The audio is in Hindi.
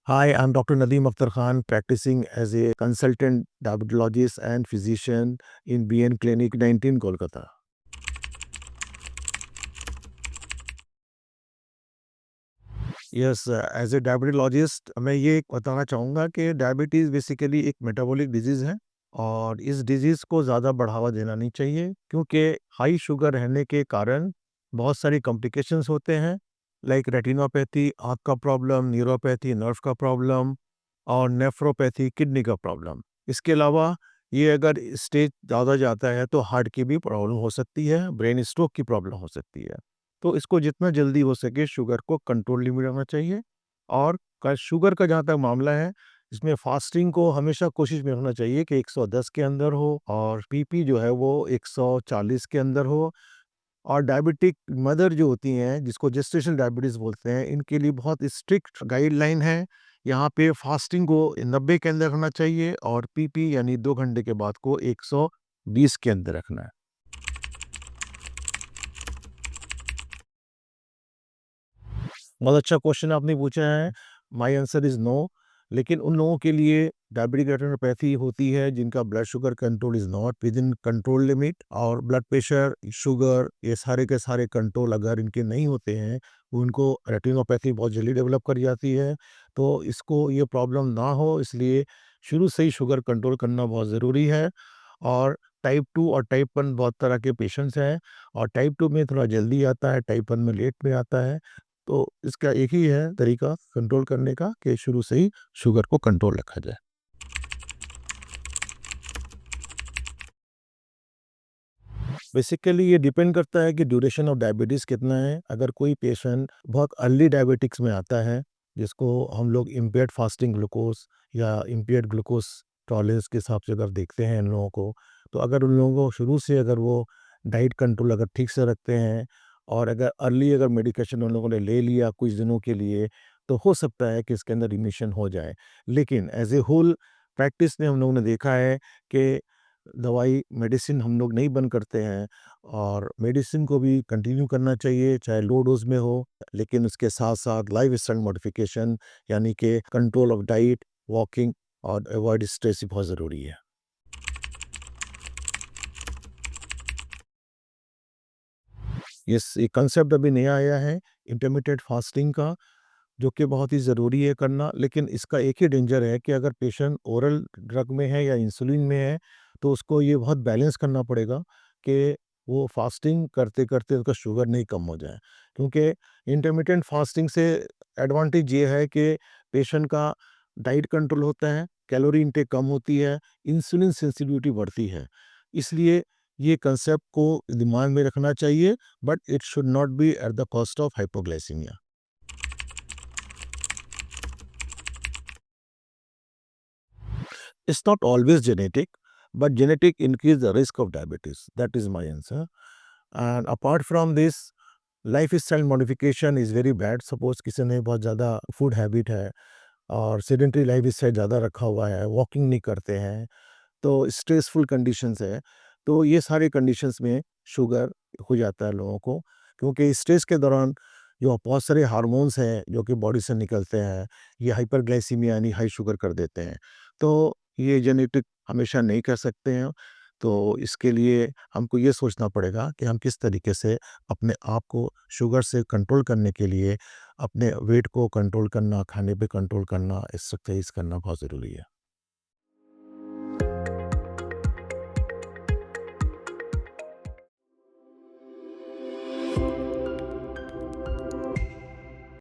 Hi, I'm Dr. Nadeem Akhtar Khan, practicing as a consultant diabetologist and physician in BN Clinic 19, Kolkata. Yes, as a diabetologist मैं ये बताना चाहूँगा कि डायबिटीज़ बेसिकली एक मेटाबॉलिक डिजीज़ है और इस डिजीज़ को ज़्यादा बढ़ावा देना नहीं चाहिए क्योंकि हाई शुगर रहने के कारण बहुत सारी कॉम्प्लिकेशंस होते हैं, लाइक रेटिनोपैथी, आँख का प्रॉब्लम, न्यूरोपैथी, नर्व का प्रॉब्लम और नेफ्रोपैथी, किडनी का प्रॉब्लम। इसके अलावा ये अगर स्टेज ज़्यादा जाता है तो हार्ट की भी प्रॉब्लम हो सकती है, ब्रेन स्ट्रोक की प्रॉब्लम हो सकती है। तो इसको जितना जल्दी हो सके शुगर को कंट्रोल में रखना चाहिए और शुगर का जहाँ तक मामला है, इसमें फास्टिंग को हमेशा कोशिश में रखना चाहिए कि 110 के अंदर हो और बीपी जो है वो 140 के अंदर हो। और डायबिटिक मदर जो होती हैं, जिसको जेस्टेशनल डायबिटीज़ बोलते हैं, इनके लिए बहुत स्ट्रिक्ट गाइडलाइन है। यहाँ पे फास्टिंग को 90 के अंदर रखना चाहिए और पीपी यानी 2 घंटे के बाद को 120 के अंदर रखना है। बहुत अच्छा क्वेश्चन आपने पूछा है। My answer is no. लेकिन उन लोगों के लिए डायबिटिक रेटिनोपैथी होती है जिनका blood sugar control is not with in control limit और ब्लड प्रेशर, शुगर ये सारे के सारे कंट्रोल अगर इनके नहीं होते हैं, उनको रेटिनोपैथी बहुत जल्दी डेवलप कर जाती है। तो इसको ये प्रॉब्लम ना हो इसलिए शुरू से ही शुगर कंट्रोल करना बहुत ज़रूरी है। और टाइप 2 और टाइप 1 बहुत तरह के पेशेंट्स हैं और टाइप 2 में थोड़ा जल्दी आता है, टाइप 1 में लेट में आता है। तो इसका एक ही है तरीका कंट्रोल करने का कि शुरू से ही शुगर को कंट्रोल रखा जाए। बेसिकली ये डिपेंड करता है कि ड्यूरेशन ऑफ डायबिटीज़ कितना है। अगर कोई पेशेंट बहुत अर्ली डायबिटिक्स में आता है, जिसको हम लोग इम्पेयर्ड फास्टिंग ग्लूकोज़ या इम्पेयर्ड ग्लूकोज़ टॉलरेंस के हिसाब से अगर देखते हैं इन लोगों को, तो अगर उन लोगों को शुरू से अगर वो डाइट कंट्रोल अगर ठीक से रखते हैं और अगर अर्ली अगर मेडिकेशन उन लोगों ने ले लिया कुछ दिनों के लिए, तो हो सकता है कि इसके अंदर रिमिशन हो जाए। लेकिन एज़ ए होल प्रैक्टिस में हम लोगों ने देखा है कि दवाई मेडिसिन हम लोग नहीं बंद करते हैं और मेडिसिन को भी कंटिन्यू करना चाहिए चाहे लो डोज में हो, लेकिन उसके साथ साथ लाइफस्टाइल मॉडिफिकेशन यानी कि कंट्रोल ऑफ डाइट, वॉकिंग और अवॉइड स्ट्रेस भी बहुत ज़रूरी है। ये कंसेप्ट अभी नया आया है इंटरमिटेंट फास्टिंग का, जो कि बहुत ही ज़रूरी है करना, लेकिन इसका एक ही डेंजर है कि अगर पेशेंट ओरल ड्रग में है या इंसुलिन में है, तो उसको ये बहुत बैलेंस करना पड़ेगा कि वो फास्टिंग करते-करते उसका शुगर नहीं कम हो जाए। क्योंकि इंटरमिटेंट फास्टिंग से एडवांटेज ये है कि पेशेंट का डाइट कंट्रोल होता है, कैलोरी इनटेक कम होती है, इंसुलिन सेंसिटिविटी बढ़ती है। इसलिए ये कांसेप्ट को दिमाग में रखना चाहिए, but it should not be at the cost of hypoglycaemia. It's not always genetic, but genetic increase the risk of diabetes. That is my answer. And apart from this, lifestyle modification is very bad. Suppose किसी ने बहुत ज़्यादा फूड हैबिट है और सेडेंटरी लाइफस्टाइल ज़्यादा रखा हुआ है, वॉकिंग नहीं करते हैं, तो स्ट्रेसफुल कंडीशंस है, तो ये सारे कंडीशंस में शुगर हो जाता है लोगों को, क्योंकि स्ट्रेस के दौरान जो बहुत सारे हार्मोन्स हैं जो कि बॉडी से निकलते हैं, ये हाइपरग्लाइसीमिया यानी हाई शुगर कर देते हैं। तो ये जेनेटिक हमेशा नहीं कर सकते हैं, तो इसके लिए हमको ये सोचना पड़ेगा कि हम किस तरीके से अपने आप को शुगर से कंट्रोल करने के लिए अपने वेट को कंट्रोल करना, खाने पे कंट्रोल करना, एक्सरसाइज करना बहुत ज़रूरी है।